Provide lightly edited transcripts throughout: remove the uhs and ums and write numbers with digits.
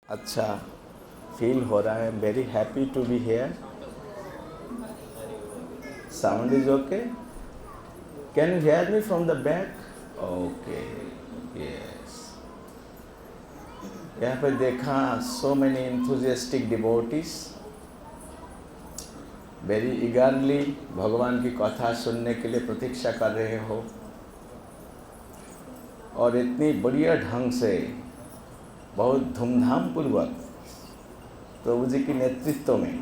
अच्छा फील हो रहा है. Very happy to be here. Sound is okay. Can you hear me from the back? Okay. Yes. यहाँ पे देखा so many enthusiastic devotees very eagerly भगवान की कथा सुनने के लिए प्रतीक्षा कर रहे हो और इतनी बढ़िया ढंग से बहुत धूमधाम पूर्वक प्रभु जी के नेतृत्व में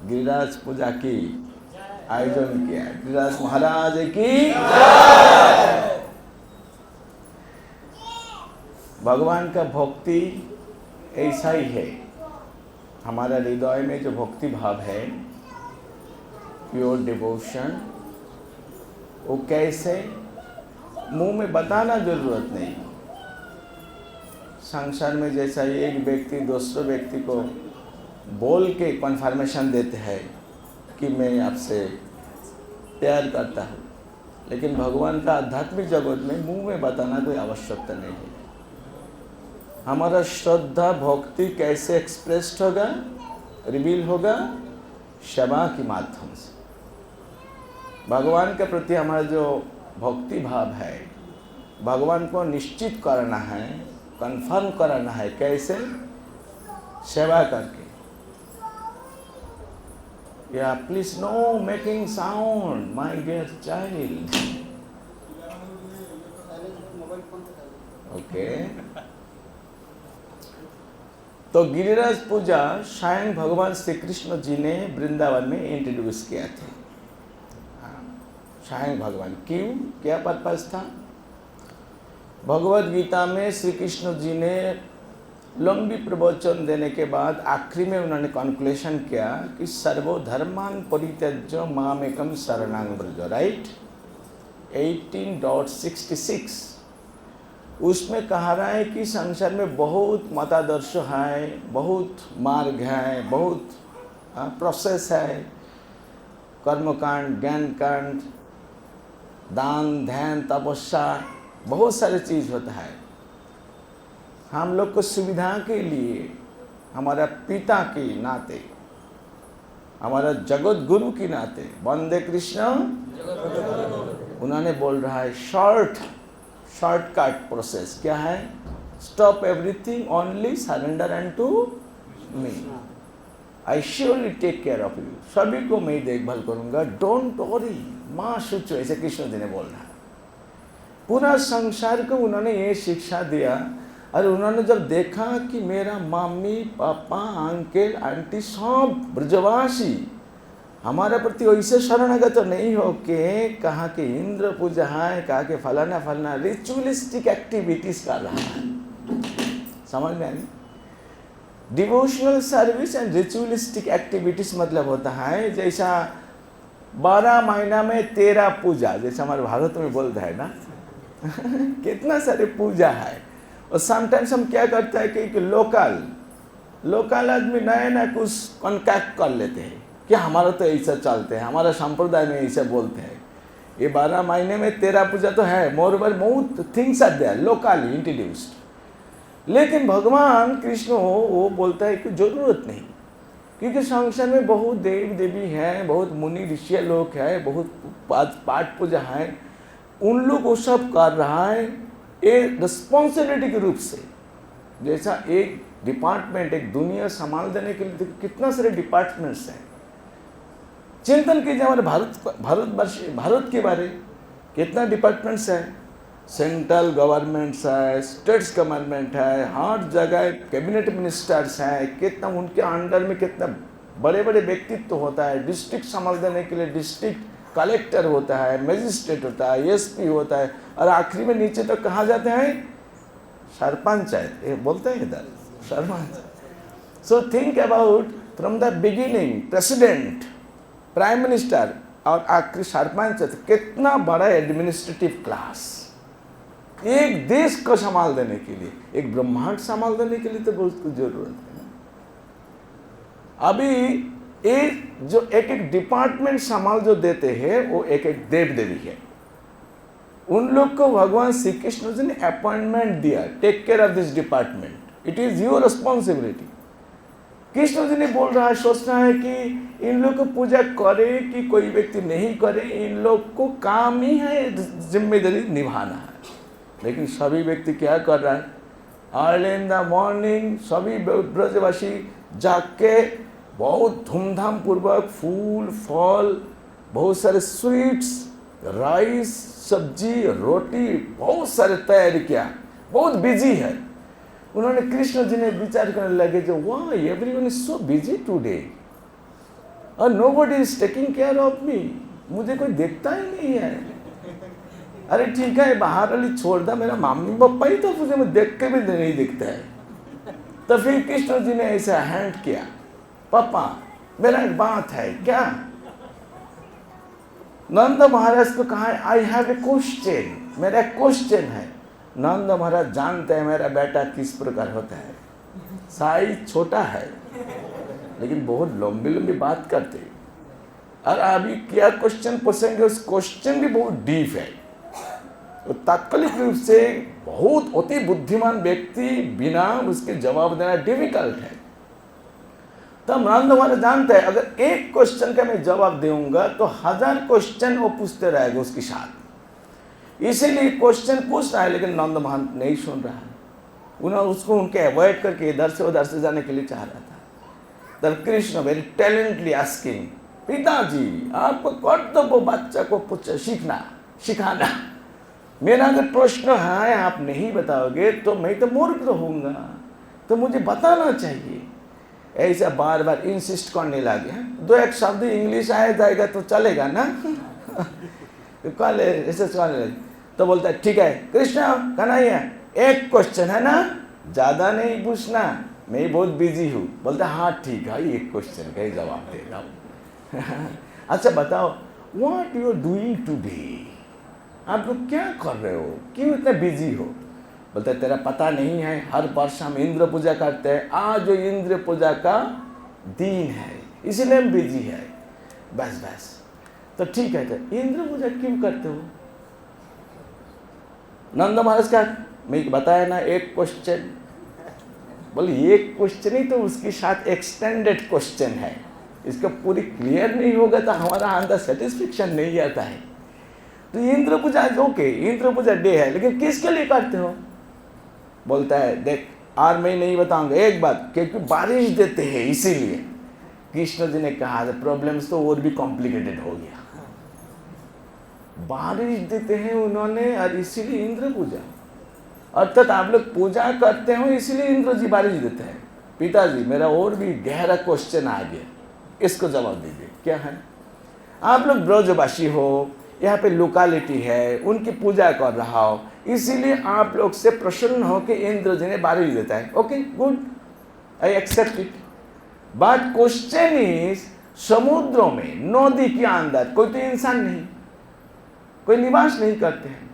गिरिराज पूजा की आयोजन किया. गिरिराज महाराज की भगवान का भक्ति ऐसा ही है. हमारा हृदय में जो भक्ति भाव है, प्योर डिवोशन, वो कैसे मुंह में बताना जरूरत नहीं. संसार में जैसा एक व्यक्ति दूसरे व्यक्ति को बोल के कन्फर्मेशन देते हैं कि मैं आपसे प्यार करता हूँ, लेकिन भगवान का आध्यात्मिक जगत में मुंह में बताना कोई आवश्यकता नहीं है. हमारा श्रद्धा भक्ति कैसे एक्सप्रेस्ड होगा, रिवील होगा? सेवा के माध्यम से. भगवान के प्रति हमारा जो भक्ति भाव है, भगवान को निश्चित करना है, कंफर्म कराना है. कैसे? सेवा करके. या please no making sound my dear child. Okay. तो गिरिराज पूजा स्वयं भगवान श्री कृष्ण जी ने वृंदावन में इंट्रोड्यूस किया थे. स्वयं भगवान. क्यों? क्या पर्पस था? भगवद गीता में श्री कृष्ण जी ने लंबी प्रवचन देने के बाद आखिरी में उन्होंने कन्क्लूशन किया कि सर्वधर्मान परित्यज्य मामेकम शरणं व्रज. राइट. 18.66 उसमें कहा रहा है कि संसार में बहुत मतादर्श है, बहुत मार्ग है, बहुत प्रोसेस है. कर्मकांड, ज्ञान कांड, दान, ध्यान, तपस्या, बहुत सारे चीज़ होता है. हम लोग को सुविधा के लिए हमारा पिता के नाते, हमारा जगत गुरु के नाते, वंदे कृष्ण, उन्होंने बोल रहा है शॉर्टकट प्रोसेस. क्या है? Stop everything, only surrender and to me. I surely take care of you. सभी को मैं देखभाल करूंगा. डोंट वरी, माँ सोचो, ऐसे कृष्ण जी ने बोल रहा है. पूरा संसार को उन्होंने ये शिक्षा दिया. और उन्होंने जब देखा कि मेरा मम्मी पापा अंकल आंटी सब ब्रजवासी हमारे प्रति वैसे शरणागत तो नहीं हो के कहा कि इंद्र पूजा है, कहा कि फलाना फलाना रिचुअलिस्टिक एक्टिविटीज कर रहा है. समझ में आई? Devotional service and ritualistic activities मतलब होता है जैसा 12 महीना में 13 पूजा, जैसा हमारे भारत में बोलता है ना. कितना सारे पूजा है. और समटाइम्स हम क्या करते हैं कि लोकल आदमी नया ना कुछ कॉन्टैक्ट कर लेते हैं कि हमारा तो ऐसा चलते हैं, हमारा संप्रदाय में ऐसा बोलते हैं. ये 12 महीने में 13 पूजा तो है. मोर ओवर बहुत things are there locally introduced. लेकिन भगवान कृष्ण वो बोलता है कि जरूरत नहीं, क्योंकि संसार में बहुत देव देवी हैं, बहुत मुनि ऋषि लोग हैं, बहुत पाठ पूजा है. उन लोग वो सब कर रहा है एक रिस्पॉन्सिबिलिटी के रूप से. जैसा एक डिपार्टमेंट, एक दुनिया संभाल देने के लिए कितना सारे डिपार्टमेंट्स हैं. चिंतन कीजिए हमारे भारत के बारे, कितना डिपार्टमेंट्स है. सेंट्रल गवर्नमेंट्स है, स्टेट्स गवर्नमेंट है, हर जगह कैबिनेट मिनिस्टर्स हैं. कितना उनके अंडर में कितना बड़े बड़े व्यक्तित्व होता है. डिस्ट्रिक्ट संभाल देने के लिए डिस्ट्रिक्ट कलेक्टर होता है, मजिस्ट्रेट होता है, एसपी होता है, और आखिरी में नीचे तो कहाँ जाते हैं? सरपंच है, बोलते हैं इधर sarpanch. So think about from the beginning president, prime minister और आखिरी सरपंच. कितना बड़ा एडमिनिस्ट्रेटिव क्लास. एक देश को संभाल देने के लिए, एक ब्रह्मांड संभाल देने के लिए तो बहुत कुछ जरूरत है. अभी एक जो एक डिपार्टमेंट संभाल जो देते हैं वो एक देव देवी है. उन लोग को भगवान श्री कृष्ण जी ने अपॉइंटमेंट दिया, take care of this department. It is your responsibility. Krishna ji ने बोल रहा है, सोचना है कि इन लोग को पूजा करे कि कोई व्यक्ति नहीं करे, इन लोग को काम ही है जिम्मेदारी निभाना है। लेकिन सभी व्यक्ति क्या कर रहा है, अर्ली इन द मॉर्निंग सभी ब्रजवासी जाग के बहुत धूमधाम पूर्वक फूल फल, बहुत सारे स्वीट्स, राइस, सब्जी, रोटी, बहुत सारे तैयारी किया, बहुत बिजी है। उन्होंने कृष्ण जी ने विचार करने लगे जो वाह everyone is so busy today और nobody is taking care of me, मुझे कोई देखता ही नहीं है। अरे ठीक है बाहर वाली छोड़ दा, मेरा मम्मी पापा ही तो मुझे देख के भी नहीं दिखता है। तो फिर कृष्ण जी ने ऐसा हैंड किया, पापा मेरा एक बात है क्या। नंद महाराज को कहा आई हैव ए क्वेश्चन, मेरा एक क्वेश्चन है। नंद महाराज जानते हैं मेरा बेटा किस प्रकार होता है, साइज छोटा है लेकिन बहुत लंबी लंबी बात करते। और अभी क्या क्वेश्चन पूछेंगे, उस क्वेश्चन भी बहुत डीप है, तो तात्कालिक रूप से बहुत अति बुद्धिमान व्यक्ति बिना उसके जवाब देना डिफिकल्ट है। तब नंद महाराज जानते हैं अगर एक क्वेश्चन का मैं जवाब दूंगा तो 1000 क्वेश्चन वो पूछते रहेगा उसके साथ, इसीलिए क्वेश्चन पूछ रहा है। लेकिन नंद महाराज नहीं सुन रहा है, उन्होंने उसको उनके अवॉइड करके इधर से उधर से जाने के लिए चाह रहा था। तब कृष्ण वेरी टैलेंटली आस्किंग, पिताजी आपको कर्तव्य बच्चा को सिखाना, मेरा अगर प्रश्न है आप नहीं बताओगे तो मैं तो मूर्ख रहूंगा, तो मुझे बताना चाहिए। ऐसा बार बार इंसिस्ट करने लगे। दो एक शब्द इंग्लिश आया जाएगा तो चलेगा ना कल ऐसे चलने। तो बोलता है ठीक है कृष्ण कन्हैया एक क्वेश्चन है ना, ज़्यादा नहीं पूछना, मैं बहुत बिजी हूँ। बोलता हाँ ठीक है एक क्वेश्चन का ही जवाब देगा। अच्छा बताओ what you are doing today, आप लोग क्या कर रहे हो, क्यों इतना बिजी हो। बोलता है तेरा पता नहीं है हर वर्ष हम इंद्र पूजा करते हैं, आज जो इंद्र पूजा का दिन है इसीलिए हम बिजी है। बस तो ठीक है, तो इंद्र पूजा क्यों करते हो। नंद महाराज का मैं बताया ना एक क्वेश्चन, बोले एक क्वेश्चन ही तो उसके साथ एक्सटेंडेड क्वेश्चन है, इसका पूरी क्लियर नहीं होगा तो हमारा अंदर सेटिस्फेक्शन नहीं आता है। तो इंद्र पूजा ओके इंद्र पूजा डे है, लेकिन किसके लिए करते हो। बोलता है देख और मैं नहीं बताऊंगा एक बात, क्योंकि बारिश देते हैं इसीलिए। कृष्ण जी ने कहा प्रॉब्लम्स तो और भी कॉम्प्लिकेटेड हो गया, बारिश देते हैं उन्होंने और इसीलिए इंद्र पूजा, अर्थात आप लोग पूजा करते हो इसीलिए इंद्र जी बारिश देते हैं। पिताजी मेरा और भी गहरा क्वेश्चन आ गया, इसको जवाब दीजिए क्या है। आप लोग ब्रजवासी हो, यहाँ पे लोकालिटी है, उनकी पूजा कर रहा हो, इसीलिए आप लोग से प्रसन्न हो कि इंद्र जी ने बारिश देता है। Okay good I accept it, but question is समुद्रों में नदी के अंदर कोई तो इंसान नहीं, कोई निवास नहीं करते हैं,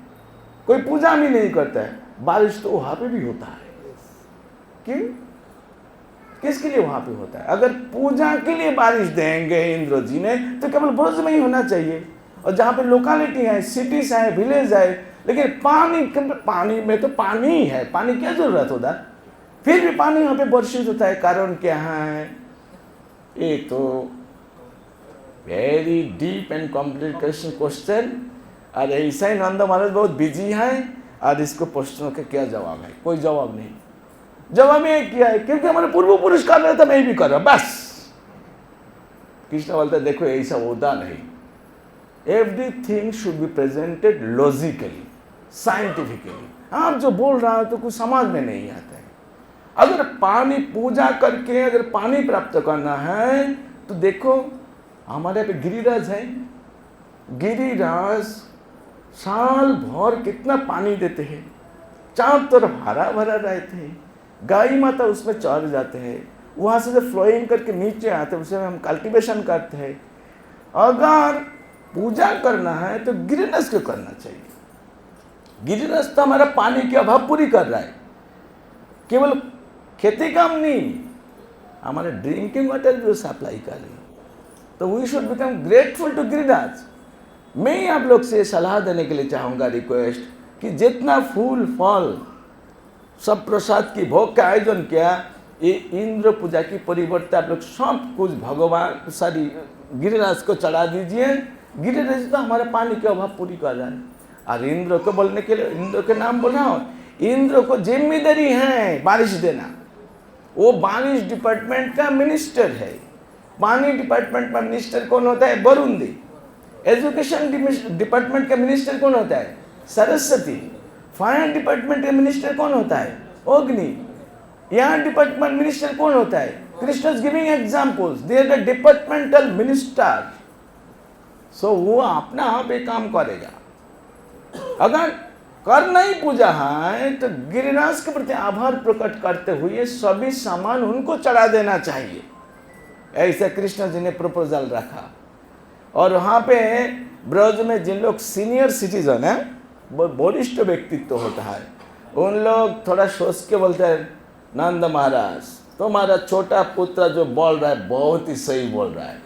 कोई पूजा भी नहीं करता है, बारिश तो वहाँ पे भी होता है। क्यों किसके लिए वहाँ पे होता है। अगर पूजा के लिए बारिश देंगे इंद्र जी ने तो केवल ब्रज में ही होना चाहिए, और जहाँ पे लोकालिटी है, सिटीज है, विलेज है, लेकिन पानी में तो पानी ही है, पानी क्या जरूरत होता है, फिर भी पानी यहाँ पे वर्षित होता है। कारण क्या है, एक तो very deep and complication question, और ऐसा ही नंद महाराज बहुत बिजी है और इसको प्रश्नों का क्या जवाब है, कोई जवाब नहीं। जवाब ये किया है क्योंकि हमारे पूर्व पुरुष कर रहे थे मैं भी कर रहा, बस। कृष्ण बोलते देखो ऐसा होता नहीं, everything should be presented logically scientifically. आप जो बोल रहा हो तो कुछ समझ में नहीं आता है। अगर पानी पूजा करके अगर पानी प्राप्त करना है तो देखो हमारे पे गिरिराज है, गिरिराज साल भर कितना पानी देते हैं, चारों तरफ हरा भरा रहते हैं, गाय माता उसमें चढ़ जाते हैं, वहाँ से जब फ्लोइंग करके नीचे आते हैं उसमें हम कल्टीवेशन करते हैं। अगर पूजा करना है तो गिरिराज को करना चाहिए। गिरिराज तो हमारा पानी की अभाव पूरी कर रहा है, केवल खेती काम नहीं, हमारे ड्रिंकिंग वाटर भी सप्लाई कर रही है। तो we should become grateful to Giriraj. मैं आप लोग से सलाह देने के लिए चाहूँगा, रिक्वेस्ट कि जितना फूल फल सब प्रसाद की भोग का आयोजन किया। ये इंद्र पूजा की परिवर्ते आप लोग सब कुछ भगवान सारी गिरिराज को चढ़ा दीजिए। गिरिराज तो हमारे पानी के अभाव पूरी कर रहा है। और इंद्र को बोलने के लिए इंद्र के नाम बोल रहा हूँ। इंद्र को जिम्मेदारी है बारिश देना। वो बारिश डिपार्टमेंट का मिनिस्टर है। पानी डिपार्टमेंट का मिनिस्टर कौन होता है? वरुण देव। एजुकेशन डिपार्टमेंट का मिनिस्टर कौन होता है? सरस्वती। फायर डिपार्टमेंट का मिनिस्टर कौन होता है? अग्नि। यहाँ डिपार्टमेंट मिनिस्टर कौन होता है? Krishna is giving examples, they are the departmental minister. So वो अपना आप एक काम करेगा। अगर करना ही पूजा है तो गिरिराज के प्रति आभार प्रकट करते हुए सभी सामान उनको चढ़ा देना चाहिए। ऐसा कृष्ण जी ने प्रपोजल रखा। और वहाँ पे ब्रज में जिन लोग सीनियर सिटीजन है, वरिष्ठ व्यक्तित्व होता है, उन लोग थोड़ा सोच के बोलते हैं, नंद महाराज तुम्हारा छोटा पुत्र जो बोल रहा है बहुत ही सही बोल रहा है।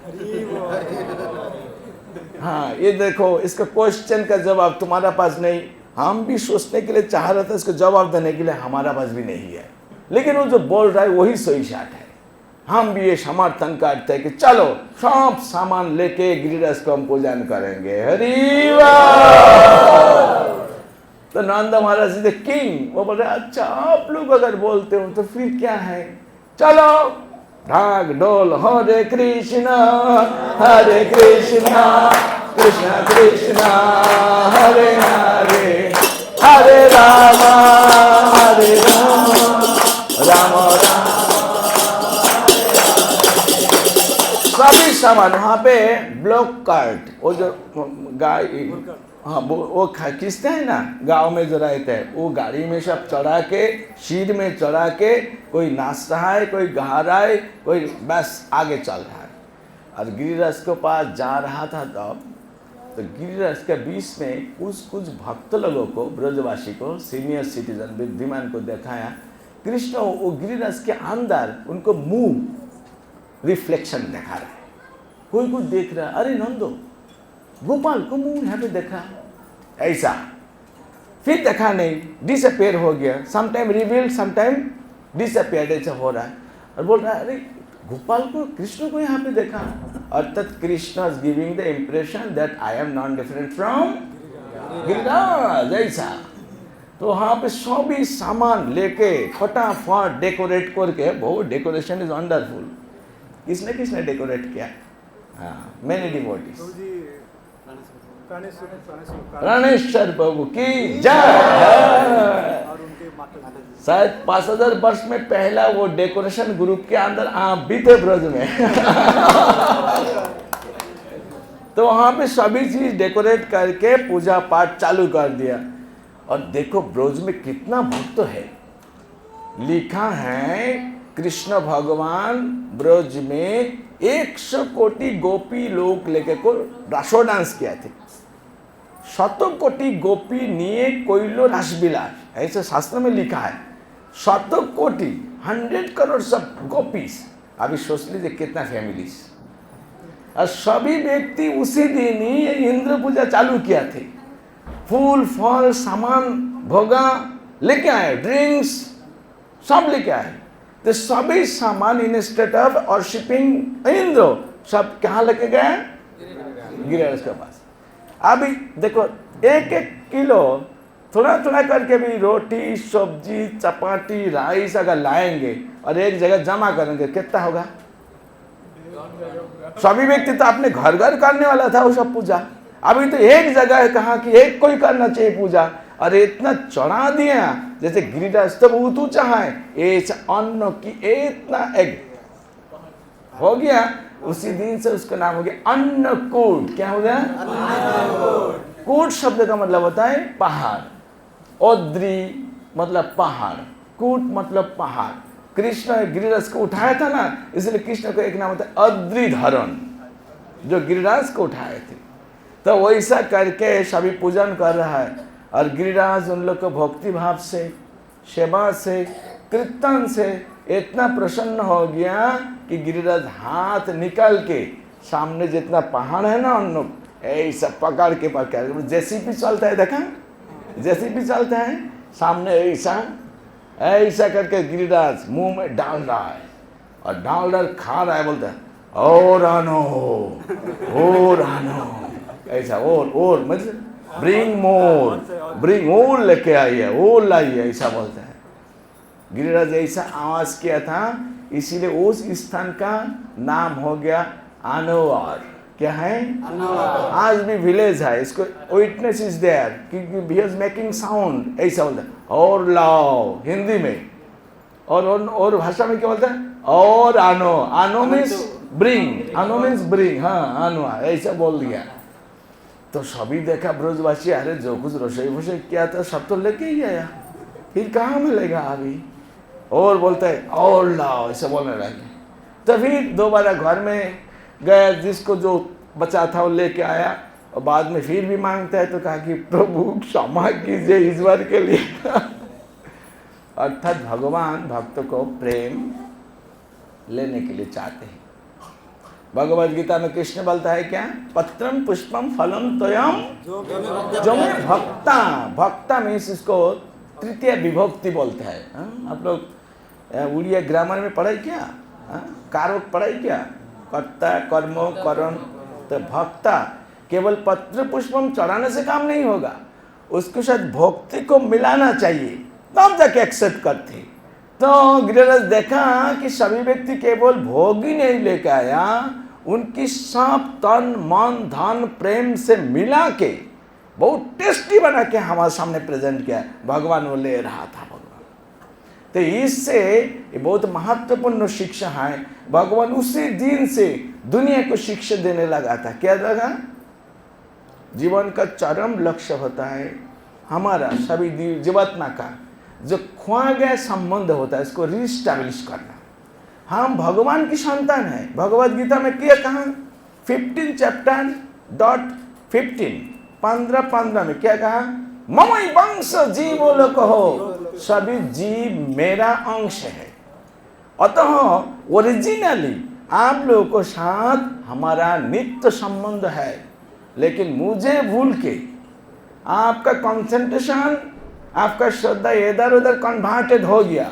हाँ ये देखो, इसका क्वेश्चन का जवाब तुम्हारा पास नहीं। हम भी सोचने के लिए चाह रहे थे, इसको जवाब देने के लिए हमारा पास भी नहीं है, लेकिन वो जो बोल रहा है वही सही शाट है। हम भी ये समर्थन करते हैं कि चलो सब सामान लेके गिरिराज को हम पूजन करेंगे। हरि वाह। तो नंद महाराज द किंग वो बोल रहे अच्छा आप लोग अगर बोलते हो तो फिर क्या है, चलो ढाक ढोल हरे कृष्णा कृष्ण कृष्ण हरे हरे हरे राम राम राम। सभी सामान वहाँ पे ब्लॉक कार्ट, वो जो गाय, हाँ वो खींचते हैं ना गांव में जो रहते हैं, वो गाड़ी में सब चढ़ा के शीर में चढ़ा के कोई नाच रहा है, कोई गा रहा है, कोई बस आगे चल रहा है। और गिरिराज के पास जा रहा था तब तो गिरिराज के बीच में कुछ भक्त लोगों को, ब्रजवासी को, सीनियर सिटीजन बुद्धिमान को दिखाया। कृष्ण वो गिरिराज के अंदर उनको मुंह रिफ्लेक्शन दिखा रहा है। कोई कुछ देख रहा है, अरे नंदो गोपाल को मुंह यहाँ पे देखा, ऐसा फिर देखा नहीं, डिसअपेयर हो गया। समटाइम रिवील समटाइम डिसअपेयर ऐसा हो रहा है। और बोल रहा है अरे गोपाल को, कृष्ण को यहाँ पे देखा। अर्थात Krishna is giving the impression that I am not different from Giriraj, ऐसा। तो वहाँ पे सभी सामान लेके फटाफट डेकोरेट करके, बहुत डेकोरेशन इज वंडरफुल। किसने डेकोरेट किया? हाँ, मैनी डिवोटीज। राणेश्वर प्रभु की जय। शायद 5000 वर्ष में पहला वो डेकोरेशन ग्रुप के अंदर आप भी थे ब्रज में। तो वहां पे सभी चीज डेकोरेट करके पूजा पाठ चालू कर दिया। और देखो ब्रज में कितना भक्त है। लिखा है कृष्ण भगवान ब्रज में 100 कोटि गोपी लोग लेके को रासो डांस किया थे। 100 कोटि गोपी निये कोइलो रासबिलास, ऐसे शास्त्र में लिखा है। 100 कोटि 100 करोड़ सब गोपीस। अभी सोच लीजिए कितना फैमिलीज। और सभी व्यक्ति उसी दिन ही इंद्र पूजा चालू किया थे। फूल फल सामान भोगा लेके आए, ड्रिंक्स सब लेके आए। तो सभी सामान इंस्टेड ऑफ वर्शिपिंग इंद्र सब कहाँ लेके गए? गिरिराज के पास। अभी देखो 1-1 किलो थोड़ा थोड़ा करके भी रोटी सब्जी चपाती राइस अगर लाएंगे और एक जगह जमा करेंगे कितना होगा? सभी व्यक्ति तो अपने घर घर करने वाला था वो सब पूजा। अभी तो एक जगह है, कहा कि एक कोई करना चाहिए पूजा, और इतना चढ़ा दिया जैसे गिरिराज तब ऊँचू चाहे अन्न की इतना एक हो गया। उसी दिन से उसका नाम हो गया अन्नकूट। क्या हो गया? अन्नकूट। कूट शब्द का मतलब होता है पहाड़। ओद्री मतलब पहाड़, कूट मतलब पहाड़। कृष्ण गिरिराज को उठाया था ना, इसलिए कृष्ण को एक नाम होता है अद्रिधरण, जो गिरिराज को उठाए थे। तो वैसा करके सभी पूजन कर रहा है। और गिरिराज उन लोग को भक्ति भाव से, सेवा से, कीर्तन से इतना प्रसन्न हो गया कि गिरिराज हाथ निकाल के सामने जितना पहाड़ है ना उन लोग ऐसा पकड़ के, जैसी भी चलता है देखा, जैसी भी चलता है सामने ऐसा ऐसा करके गिरिराज मुंह में डाल रहा है और डालडा खा रहा है, बोलता है और आनो ऐसा, और मतलब ब्रिंग मोर लेके आइए, और लाइए, ऐसा बोलता है। गिरिराज ऐसा आवाज किया था, इसीलिए उस स्थान का नाम हो गया अनोवर। क्या है? आज भी विलेज है, इसको विटनेस इज देयर क्योंकि ही इज मेकिंग साउंड, ऐसा बोलता है और लाओ हिंदी में, और भाषा में क्या बोलता है? और आनो मीन्स ब्रिंग, हाँ आनो, ऐसा बोल दिया। तो सभी देखा ब्रजवासी, अरे जो कुछ रसोई वसोई किया था सब तो लेके ही आया, फिर कहाँ मिलेगा अभी? और बोलता है और लाओ, ऐसा बोलने लगे। तो फिर दोबारा घर में गया, जिसको जो बचा था वो लेके आया, और बाद में फिर भी मांगता है तो कहा कि प्रभु क्षमा कीजिए इस बार के लिए। अर्थात भगवान भक्त को प्रेम लेने के लिए चाहते हैं। भगवद गीता में कृष्ण बोलता है क्या? पत्रम पुष्पम फलम तोयम जो में भक्ता मीन्स इसको तृतीय विभक्ति बोलते हैं। आप लोग उड़िया ग्रामर में पढ़ाई क्या? कारक पढ़ाई क्या? कर्ता कर्म करण। तो भक्ता केवल पत्र पुष्पम चढ़ाने से काम नहीं होगा, उसके साथ भक्ति को मिलाना चाहिए, तब जाके एक्सेप्ट करते। तो गिरिराज देखा कि सभी व्यक्ति केवल भोग ही नहीं लेके आया, उनकी सब तन मन धन प्रेम से मिला के बहुत टेस्टी बना के हमारे सामने प्रेजेंट किया। भगवान वो ले रहा था भगवान। तो इससे ये बहुत महत्वपूर्ण शिक्षा है। भगवान उसी दिन से दुनिया को शिक्षा देने लगा था। क्या लगा? जीवन का चरम लक्ष्य होता है हमारा सभी जीवात्मा का जो खोआ गया संबंध होता है, इसको रिस्टैब्लिश करना। हम भगवान की संतान है। भगवद गीता में क्या कहा? 15 चैप्टर .15 15 में क्या कहा? ममई वंश जीवो लोक हो, सभी जीव मेरा अंश है। अतः ओरिजिनली आप लोगों को साथ हमारा नित्य संबंध है, लेकिन मुझे भूल के आपका कंसंट्रेशन, आपका श्रद्धा इधर उधर कन्वर्टेड हो गया।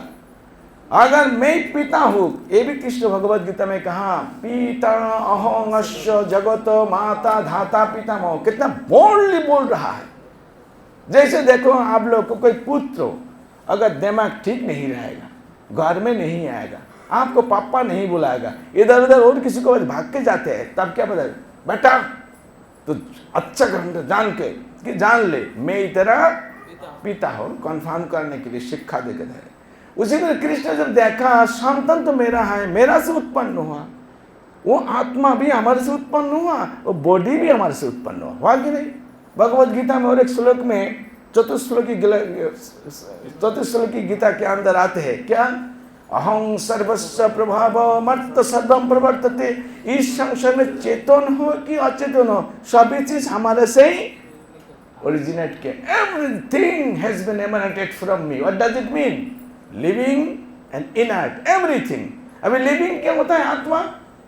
अगर मैं पिता हूँ, ये भी कृष्ण भगवद गीता में कहा, पिता अहंस्य जगत माता धाता पितामह। कितना बोल्डली बोल रहा है। जैसे देखो आप लोग को कोई पुत्र अगर दिमाग ठीक नहीं रहेगा, घर में नहीं आएगा, आपको पापा नहीं बुलाएगा, इधर उधर और किसी को भाग के जाते हैं, तब क्या बताए? बेटा तो अच्छा घंटे जान के कि जान ले मैं तेरा पिता हूँ, कन्फर्म करने के लिए शिक्षा देकर है। उसी में कृष्ण जब देखा संतान तो मेरा है, मेरा से उत्पन्न हुआ, वो आत्मा भी हमारे से उत्पन्न हुआ, वो बॉडी भी हमारे से उत्पन्न हुआ कि नहीं? भगवद गीता में और एक श्लोक में चतुश्लोकी गीता के अंदर आते हैं क्या? अहं सर्वस्व प्रभाव मर्त सर्वम प्रवर्तते। इस संसार में चेतन हो कि अचेतन हो, सभी चीज हमारे से ही ओरिजिनेट किया। Everything has been emanated from me. What does it mean? Living and inert, everything. अभी लिविंग क्या होता है? आत्मा।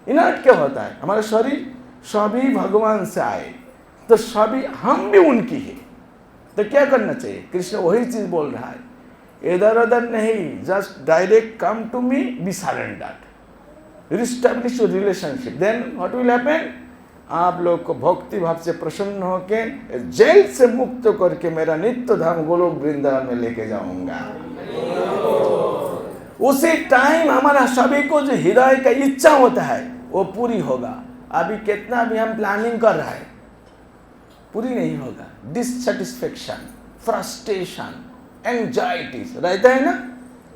इनर्ट क्या होता है? हमारा शरीर। सभी भगवान से आए, तो सभी हम भी उनकी है। तो क्या करना चाहिए? कृष्ण वही चीज बोल रहा है, इधर उधर नहीं, just direct come to me, be surrendered, reestablish your relationship. Then what will happen? आप लोग को भक्ति भाव से प्रसन्न होके जेल से मुक्त करके मेरा नित्य धाम गोलोक वृंदावन में लेके जाऊंगा। उसी टाइम हमारा सभी को जो हृदय का इच्छा होता है वो पूरी होगा। अभी कितना भी हम प्लानिंग कर रहे हैं, पूरी नहीं होगा। डिससेटिस्फेक्शन, फ्रस्ट्रेशन, एंजाइटीज रहता है ना।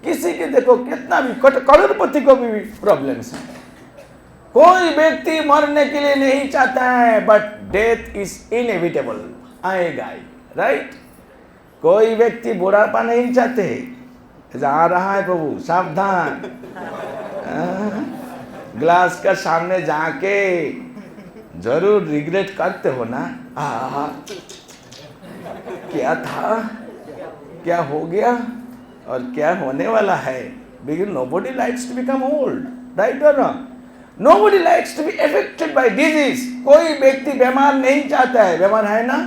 किसी के देखो कितना भी करोड़पति को भी प्रॉब्लम्स है। कोई व्यक्ति मरने के लिए नहीं चाहता है, बट डेथ इज इनएविटेबल, आएगा ही, राइट? कोई व्यक्ति बुढ़ापा नहीं चाहते, जा रहा है प्रभु सावधान। ग्लास का सामने जाके जरूर रिग्रेट करते हो ना, क्या था, क्या हो गया और क्या होने वाला है। Because nobody likes to become old, right or wrong? Nobody likes to be affected by disease. कोई व्यक्ति बीमार नहीं चाहता है। बीमार है ना?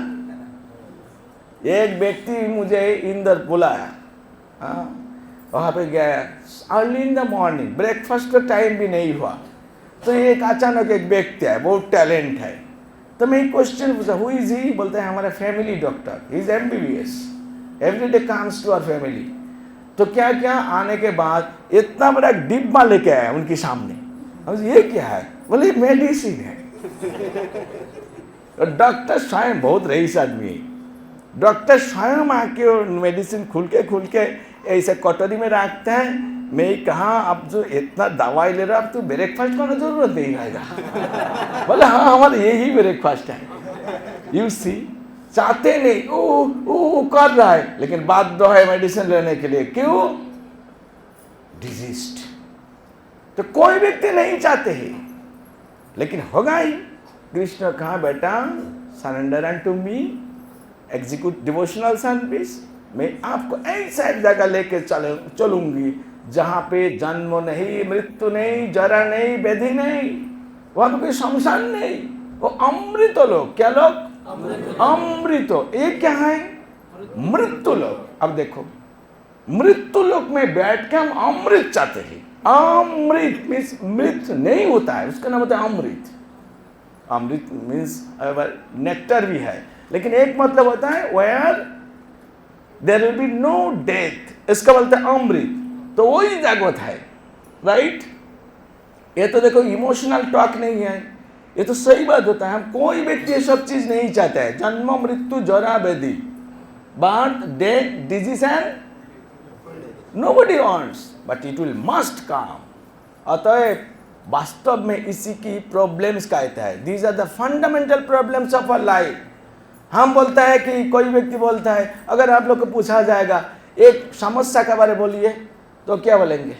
एक व्यक्ति मुझे इंदर बुलाया, वहाँ पे गया, early in the morning, breakfast का टाइम भी नहीं हुआ, तो एक अचानक एक व्यक्ति है, बहुत टैलेंट है, तो मैं एक क्वेश्चन पूछा, हु इज ही? बोलते हैं हमारा family doctor, he is MBBS, every day comes to our family. तो क्या क्या आने के बाद इतना बड़ा डिब्बा लेके आया उनके सामने, हम ये क्या है? बोले मेडिसिन है। तो डॉक्टर स्वयं बहुत रईस आदमी है, डॉक्टर स्वयं आके मेडिसिन खुल के ऐसे कटोरी में रखते हैं। मैं कहा, अब जो इतना दवाई ले रहा, अब तो ब्रेकफास्ट करने जरूरत नहीं आएगा। बोले हाँ, हमारा यही ब्रेकफास्ट है। यू सी, चाहते नहीं, वो कर रहा है, लेकिन बाध्य है मेडिसिन लेने के लिए। क्यों? डिजीज्ड। तो कोई व्यक्ति नहीं चाहते ही, लेकिन होगा ही। कृष्ण कहा, बेटा सरेंडर अनटू मी, एग्जीक्यूट डिवोशनल सर्विस। मैं आपको ऐसा जगह लेके चलूंगी जहां पे जन्म नहीं, मृत्यु नहीं, जरा नहीं, व्याधि नहीं, वहां पे कोई शमशान नहीं, वो अमृत लोक। क्या लोक? अमृत। ये क्या है? मृत्यु लोक। अब देखो, मृत्यु लोक में बैठ के हम अमृत चाहते हैं। अमृत मीन्स मृत नहीं होता है, उसका नाम होता है अमृत। अमृत मीन्स नेक्टर भी है, लेकिन एक मतलब होता है where there will be no death, इसका बोलते हैं अमृत। तो वही जगत है, राइट? ये तो देखो इमोशनल टॉक नहीं है, ये तो सही बात होता है। हम कोई व्यक्ति ये सब चीज नहीं चाहता है, जन्म मृत्यु जरा व्याधि, birth death disease and nobody wants, but it will must come. अतएव वास्तव में इसी की प्रॉब्लम्स कहता है, these are the fundamental problems of our life. हम बोलता है कि कोई व्यक्ति बोलता है, अगर आप लोग को पूछा जाएगा एक समस्या के बारे बोलिए, तो क्या बोलेंगे?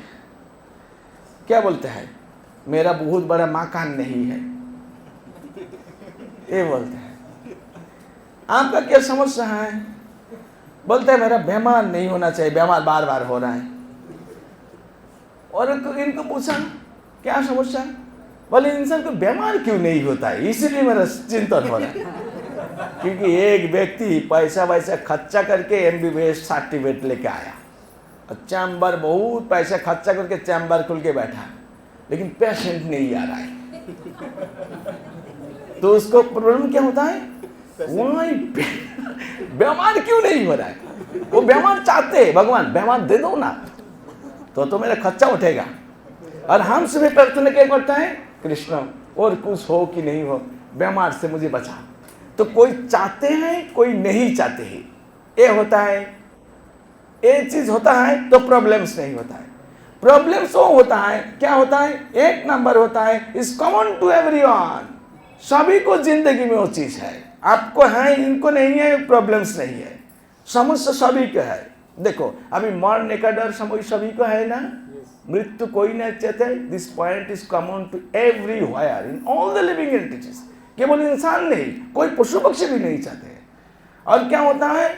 क्या बोलते हैं? मेरा बहुत बड़ा मकान नहीं है, ये बोलते हैं। आपका क्या समस्या है? बोलते हैं मेरा बीमार नहीं होना चाहिए, बीमार बार बार हो रहा है। और इनको पूछा क्या समस्या, बोले इंसान को बीमार क्यों नहीं होता है, इसीलिए मेरा चिंतन हो रहा है। क्योंकि एक व्यक्ति पैसा वैसा खर्चा करके MBBS सर्टिफिकेट लेके आया, चैम्बर बहुत पैसा खर्चा करके चैम्बर खुल के बैठा, लेकिन पेशेंट नहीं आ रहा है। तो उसको प्रॉब्लम क्या होता है? वही बीमार क्यों नहीं हो रहा है? वो बीमार चाहते हैं, भगवान बीमार दे दो ना, तो मेरा खर्चा उठेगा। और हम सभी प्रार्थना क्या करता है? कृष्ण और कुछ हो कि नहीं हो, बीमार से मुझे बचा। तो कोई चाहते हैं, कोई नहीं चाहते हैं, ये होता है। ये चीज होता है तो प्रॉब्लम्स नहीं होता है। प्रॉब्लम्स वो होता है, क्या होता है? एक नंबर होता है, इज कॉमन टू एवरीवन, सभी को जिंदगी में वो चीज है। आपको है, इनको नहीं है, प्रॉब्लम्स नहीं है, समस्या सभी को है। देखो अभी मरने का डर सभी को है ना, मृत्यु कोई नहीं चाहते। This point is common to everywhere in all the living entities. केवल इंसान नहीं, कोई पशु पक्षी भी नहीं चाहते। और क्या होता है?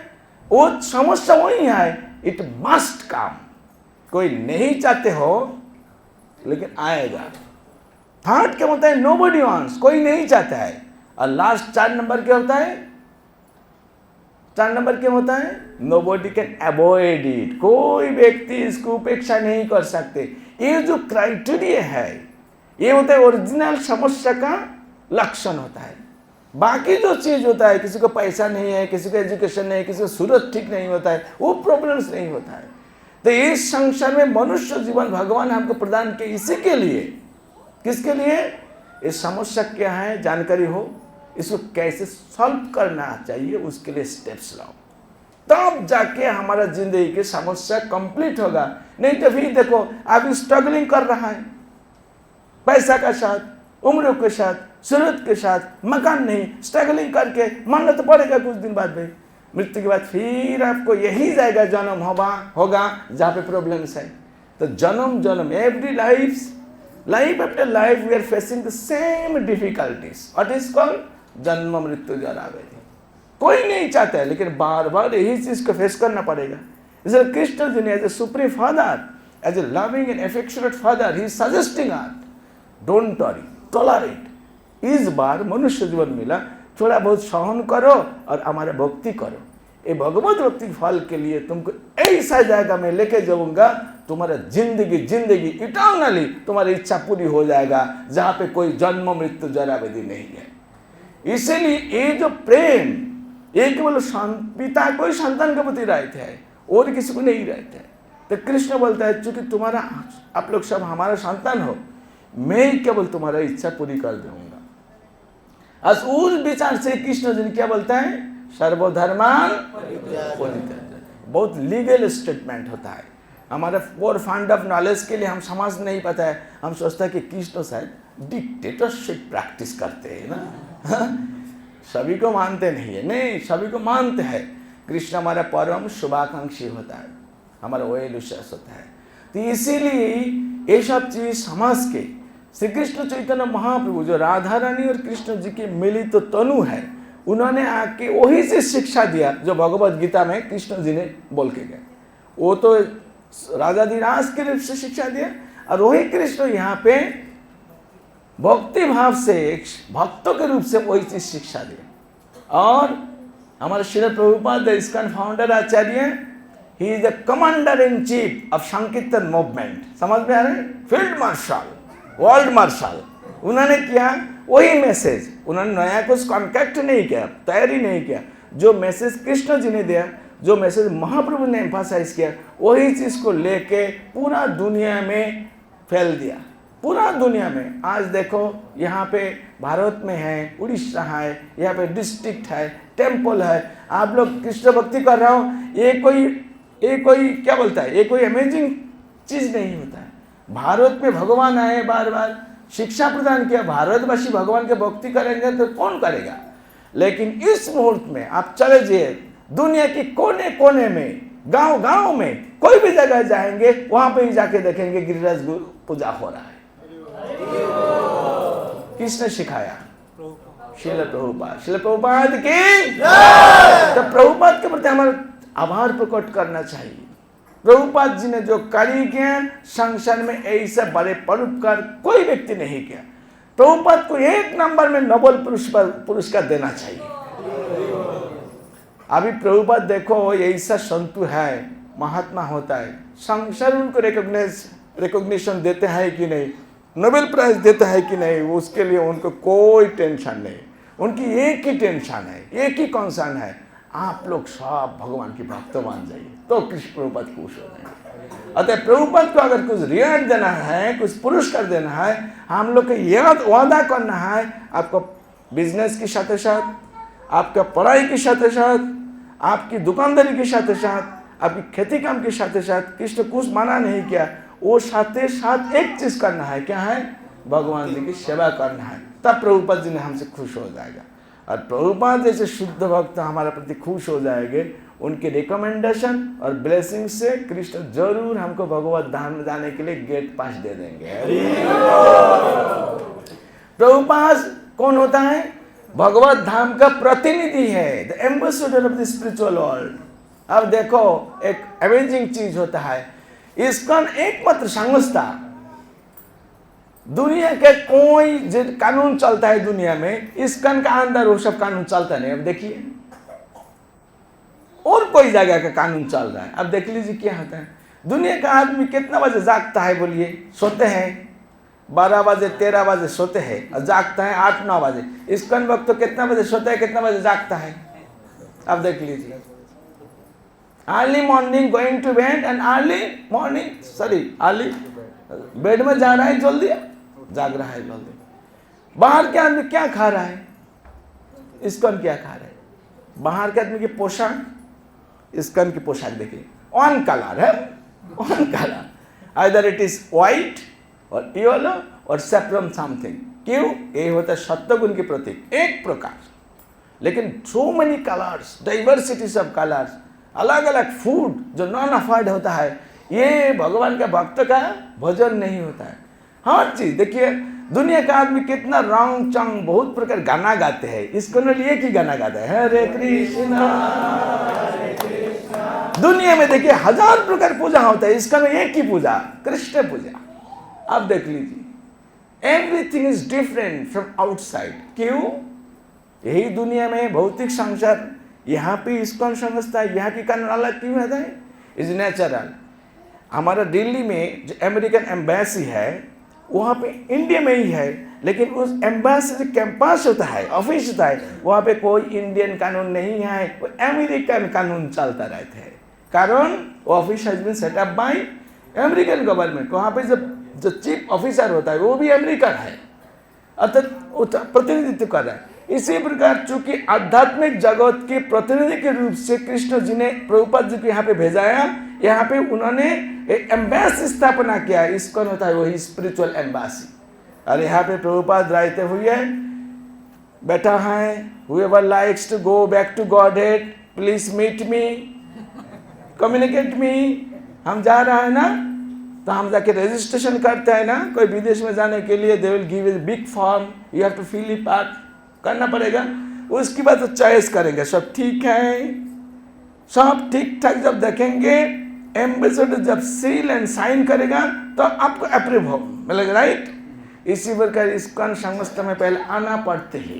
वो समस्या वही है, इट मस्ट कम। कोई नहीं चाहते हो, लेकिन आएगा। थर्ड क्या होता है? नोबडी वांट्स, कोई नहीं चाहता है। और लास्ट 4 नंबर क्या होता है? 4 नंबर क्या होता है? नोबडी कैन अवॉइड इट, कोई व्यक्ति इसको उपेक्षा नहीं कर सकते। ये जो क्राइटेरिया है, ये होता है ओरिजिनल समस्या का लक्षण होता है। बाकी जो चीज होता है, किसी को पैसा नहीं है, किसी को एजुकेशन नहीं है, किसी को सूरत ठीक नहीं होता है, वो प्रॉब्लम्स नहीं होता है। तो इस संसार में मनुष्य जीवन भगवान हमको प्रदान किए इसी के लिए। किसके लिए? इस समस्या क्या है जानकारी हो, इसको कैसे सॉल्व करना चाहिए, उसके लिए स्टेप्स लाओ, तब जाके हमारा जिंदगी की समस्या कंप्लीट होगा। नहीं तो फिर देखो अभी स्ट्रगलिंग कर रहा है, पैसा के साथ, उम्र के साथ, सूरत के साथ, मकान नहीं, स्ट्रगलिंग करके मानना तो पड़ेगा कुछ दिन बाद भाई। मृत्यु के बाद फिर आपको यही जाएगा जन्म होगा जहाँ पे प्रॉब्लम्स है। तो जन्म every life after life we are facing the same difficulties. What is called? जन्म मृत्यु जरा व्याधि। कोई नहीं चाहता है, लेकिन बार बार यही चीज को फेस करना पड़ेगा। इसलिए कृष्ण जी ने as a supreme father, as a loving and affectionate father, he is suggesting us, don't worry, tolerate. इस बार मनुष्य जीवन मिला, थोड़ा बहुत सहन करो और हमारे भक्ति करो। ये भगवत भक्ति फल के लिए तुमको ऐसा जगह में लेके जाऊंगा, तुम्हारा जिंदगी इटर्नली तुम्हारी इच्छा पूरी हो जाएगा, जहाँ पे कोई जन्म मृत्यु जरा विधि नहीं है। इसीलिए ये जो प्रेम, ये केवल पिता को ही संतान के प्रति रहते हैं और किसी को नहीं रहते हैं। तो कृष्ण बोलता है, चूंकि तुम्हारा, आप लोग सब हमारा संतान हो, मैं केवल तुम्हारा इच्छा पूरी कर दूंगा। आज उस विचार से कृष्ण जी क्या बोलता है, सर्वधर्मान परित्यज्य। बहुत लीगल स्टेटमेंट होता है। हमारे फोर फंड ऑफ नॉलेज के लिए हम समझ नहीं पाता है, हम सोचते हैं कि कृष्ण शायद डिक्टेटरशिप प्रैक्टिस करते हैं ना, सभी को मानते नहीं है। नहीं, सभी को मानते हैं। कृष्ण हमारा परम शुभाकांक्षी होता है, हमारा वेल विशेष होता है। तो इसीलिए ये सब चीज समझ के श्री कृष्ण चैतन्य महाप्रभु जो राधा रानी और कृष्ण जी की मिलित तो तनु है, उन्होंने आके वही से शिक्षा दिया जो भगवत गीता में कृष्ण जी ने बोल के गए। वो तो राजाधिराज के रूप से शिक्षा दिया, और वही कृष्ण यहाँ पे भक्ति भाव से एक भक्तों के रूप से वही चीज शिक्षा दिया। और हमारे Srila Prabhupada ISKCON founder Acharya, he is the commander in chief of sankirtan movement. समझ में आ रहे हैं? Field marshal, world marshal. उन्होंने किया वही मैसेज, उन्होंने नया कुछ कॉन्ट्रैक्ट नहीं किया, तैयारी नहीं किया। जो मैसेज कृष्ण जी ने दिया, जो मैसेज महाप्रभु ने एम्फासाइज किया, वही चीज को लेके पूरा दुनिया में फैल दिया, पूरा दुनिया में। आज देखो यहाँ पे भारत में है, उड़ीसा है, यहाँ पे डिस्ट्रिक्ट है, टेम्पल है। आप लोग कृष्ण भक्ति कर रहे हो, ये कोई क्या बोलता है, ये कोई अमेजिंग चीज नहीं होता है। भारत में भगवान आए, बार बार शिक्षा प्रदान किया, भारतवासी भगवान के भक्ति करेंगे तो कौन करेगा। लेकिन इस मुहूर्त में आप चले जाइए, दुनिया के कोने कोने में, गांव गांव में, कोई भी जगह जाएंगे, वहां पे ही जाके देखेंगे गिरिराज गुरु पूजा हो रहा है। किसने सिखाया? श्रील प्रभुपाद की। तो प्रभुपाद के प्रति हमारा आभार प्रकट करना चाहिए। प्रभुपाद जी ने जो कार्य किया, संसार में ऐसे बड़े परोपकार कोई व्यक्ति नहीं किया। प्रभुपाद को 1 नंबर में नोबेल पुरस्कार देना चाहिए। अभी प्रभुपाद देखो, ऐसा संतु है, महात्मा होता है, संसार उनको रिकॉग्निशन देते हैं कि नहीं, नोबेल प्राइज देता है कि नहीं, उसके लिए उनको कोई टेंशन नहीं। उनकी एक ही टेंशन है, एक ही कंसर्न है, आप लोग सब भगवान की भक्त बन जाइए, तो कृष्ण प्रभुपाद खुश हो जाएंगे। अतः प्रभुपाद को अगर कुछ रिवार्ड देना है, कुछ पुरस्कार देना है, हम लोग को यह वादा करना है, आपको बिजनेस के साथ साथ, आपका पढ़ाई के साथ साथ, आपकी दुकानदारी के साथ साथ, आपकी खेती काम के साथ साथ, कृष्ण कुछ मना नहीं किया, वो साथ साथ एक चीज करना है। क्या है? भगवान जी की सेवा करना है। तब प्रभुपाद जी ने हमसे खुश हो जाएगा। और प्रभुपाद जैसे शुद्ध भक्त हमारे प्रति खुश हो जाएंगे, उनके रिकमेंडेशन और ब्लेसिंग से कृष्ण जरूर हमको भगवत धाम में जाने के लिए गेट पास दे देंगे। प्रभुपाद कौन होता है? भगवत धाम का प्रतिनिधि है, the ambassador of the spiritual world. अब देखो, एक अमेजिंग चीज होता है, इस्कॉन एकमात्र संस्था, दुनिया के कोई जो कानून चलता है दुनिया में, इस्कॉन का अंदर वो सब कानून चलता नहीं। अब देखिए, और कोई जगह का कानून चल रहा है। अब देख लीजिए क्या होता है। दुनिया का आदमी कितना बजे जागता है बोलिए? सोते हैं 12 बजे 13 बजे सोते हैं और जागता है 8-9 बजे। इस्कॉन वक्त तो कितना बजे सोता है, कितना बजे जागता है? अब देख लीजिए, early morning going to bed and early bed में जा रहा है, जल्दी जाग रहा है जल्दी। बाहर के आदमी क्या खा रहा है? इस्कॉन क्या खा रहा है? बाहर के आदमी की पोशाक, इस्कॉन की पोशाक देखिए, वन कलर है, one colour, either it is white और येलो और सेफ्रॉन समथिंग। क्यों? ये होता है सत्वगुण के प्रतीक, एक प्रकार। लेकिन so many colours, diversities of colours, अलग अलग फूड जो नॉन अफर्ड होता है, ये भगवान के भक्त का भोजन नहीं होता है। हर चीज देखिए, दुनिया का आदमी कितना रंग चंग बहुत प्रकार गाना गाते हैं, इसको लिए की गाना गाता है, हरे कृष्णा। दुनिया में देखिए 1000 प्रकार पूजा होता है, इसका में एक ही पूजा, कृष्ण पूजा। आप देख लीजिए, everything is different from outside. क्यों? यही दुनिया में भौतिक संसार यहाँ पे इस्कॉन समझता है यहाँ की कानून अलग क्यों रहता है? Is natural. हमारा दिल्ली में जो अमेरिकन एम्बेसी है वहाँ पे इंडिया में ही है, लेकिन उस एम्बेसी जो कैंपस होता है, ऑफिस होता है, वहाँ पे कोई इंडियन कानून नहीं है, वो अमेरिकन कानून चलता रहता है। कारण वो office has been set up by American government. वहाँ पे जो चीफ ऑफिसर होता है वो भी अमेरिकन है, अर्थात प्रतिनिधित्व कर रहा है। इसी प्रकार चूंकि आध्यात्मिक जगत के प्रतिनिधि के रूप से कृष्ण जी ने प्रभुपाद जी को यहाँ पे भेजाया, यहाँ पे उन्होंने एक एम्बेसी स्थापना किया। इसको होता है वही स्पिरिचुअल एम्बेसी। और यहाँ पे प्रभुपाद रहते हुए बैठा है, whoever likes to go back to Godhead, please meet me, communicate me। हम जा रहे हैं ना, तो हम जाके रजिस्ट्रेशन करते हैं ना, कोई विदेश में जाने के लिए, they will give a big form, you have to fill it out, करना पड़ेगा। उसके बाद तो चॉइस करेंगे, सब ठीक है, सब ठीक ठाक जब देखेंगे, एम्बेसडर जब सील एंड साइन करेगा तो आपको अप्रूव हो मिलेगा, राइट। इसी प्रकार इस्कॉन संस्था में पहले आना पड़ते ही,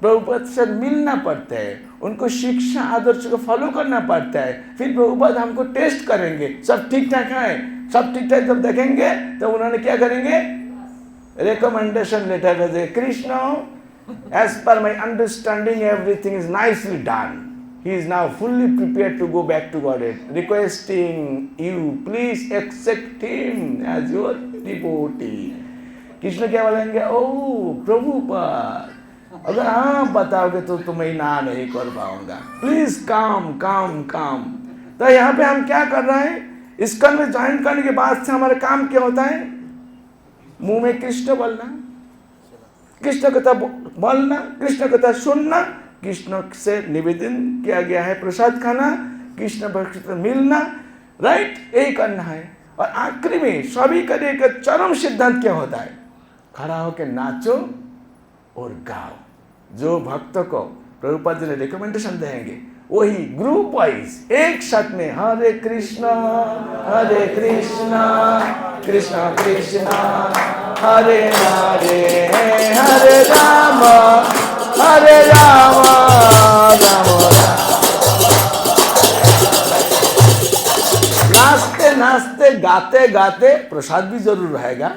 प्रभुपाद से मिलना पड़ता है, उनको शिक्षा आदर्श को फॉलो करना पड़ता है, फिर प्रभुपाद हमको टेस्ट करेंगे, सब ठीक ठाक है। सब ठीक ठाक जब देखेंगे तो उन्होंने क्या करेंगे, रिकमेंडेशन लेटर भेजे, Krishna as per my understanding everything is nicely done, he is now fully prepared to go back to Godhead, requesting you please accept him as your devotee। Krishna क्या बोलेंगे, ओ प्रभुपाद अगर हाँ बताओगे तो मैं ना नहीं कर पाऊंगा, प्लीज काम काम काम। तो यहाँ पे हम क्या कर रहे हैं, इस्कॉन में ज्वाइन करने के बाद से हमारा काम क्या होता है, मुंह में कृष्ण बोलना, कृष्ण कथा बोलना, कृष्ण कथा सुनना, कृष्ण से निवेदन किया गया है प्रसाद खाना, कृष्ण भक्त से मिलना, राइट, यही करना है। और आखिरी में सभी का एक चरम सिद्धांत क्या होता है, खड़ा होकर नाचो और गाओ। जो भक्त को प्रभुपाद जी ने रिकमेंडेशन देंगे वही ग्रुप वाइज एक साथ में हरे कृष्ण कृष्ण कृष्ण हरे हरे हरे राम राम राम। नाचते नाचते गाते गाते प्रसाद भी जरूर रहेगा,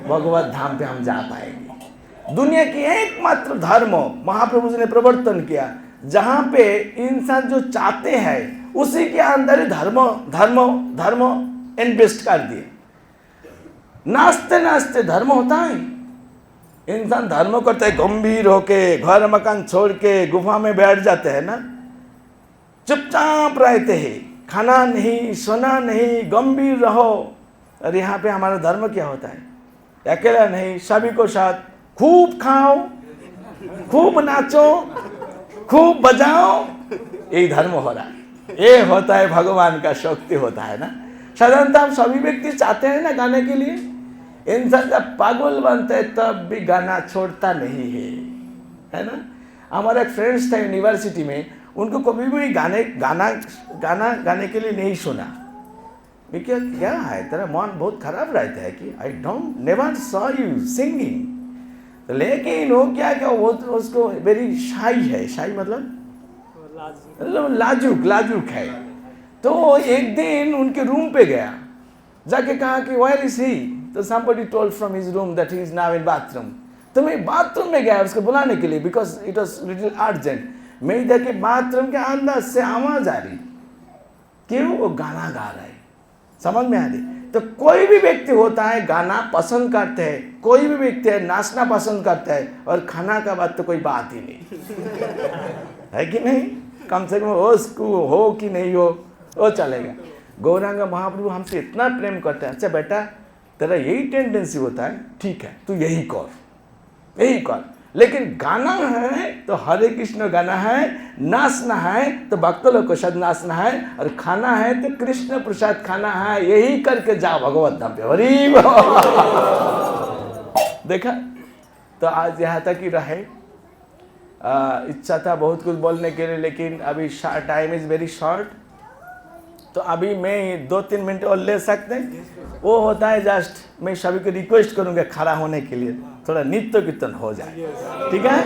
भगवत धाम पे हम जा पाएंगे। दुनिया की एकमात्र धर्म महाप्रभु जी ने प्रवर्तन किया, जहां पे इंसान जो चाहते हैं उसी के अंदर ही धर्म धर्म धर्म इन्वेस्ट कर दिए। नाचते नाचते धर्म होता है, इंसान धर्म करता है गंभीर होके, घर मकान छोड़ के गुफा में बैठ जाते हैं ना, चुपचाप रहते हैं, खाना नहीं सोना नहीं, गंभीर रहो। और यहाँ पे हमारा धर्म क्या होता है, अकेला नहीं सभी को साथ, खूब खाओ खूब नाचो खूब बजाओ, यही धर्म हो रहा है। ये होता है भगवान का शक्ति होता है ना। साधारणतः हम सभी व्यक्ति चाहते हैं ना गाने के लिए, इंसान जब पागल बनता है तब भी गाना छोड़ता नहीं है ना। हमारा एक फ्रेंड्स था यूनिवर्सिटी में, उनको कभी भी गाना गाने के लिए नहीं सुना। मैं क्या है तेरा मन बहुत खराब रहता है कि I don't never saw you singing. तो लेकिन वो क्या वो तो उसको वेरी शाई है, शाई मतलब लाजुक है। तो एक दिन उनके रूम पे गया, जाके कहा कि वेयर इज ही, तो somebody told from his room that he is now in bathroom। तो मैं बाथरूम में गया उसको बुलाने के लिए, because it was little urgent. मैं देखे बाथरूम के अंदर से आवाज आ रही, क्यों, वो गाना गा रहा है, समझ में आ रही। तो कोई भी व्यक्ति होता है गाना पसंद करते हैं, कोई भी व्यक्ति है नाचना पसंद करता है, और खाना का बात तो कोई बात ही नहीं है कि नहीं। कम से कम उसको हो कि नहीं हो वो चलेगा। गौरांग महाप्रभु हमसे इतना प्रेम करते हैं, अच्छा बेटा तेरा यही टेंडेंसी होता है, ठीक है तू यही कर, लेकिन गाना है तो हरे कृष्ण गाना है, नाचना है तो भक्त लोग को साथ नाचना है, और खाना है तो कृष्ण प्रसाद खाना है, यही करके जाओ भगवत धाम पे। हरि देखा, तो आज यहाँ तक ही रहे। इच्छा था बहुत कुछ बोलने के लिए, लेकिन अभी टाइम इज वेरी शॉर्ट, तो अभी मैं 2-3 मिनट और ले सकते हैं। वो होता है जस्ट मैं सभी को रिक्वेस्ट करूँगा खड़ा होने के लिए, थोड़ा नित्य कीर्तन हो जाए, ठीक है।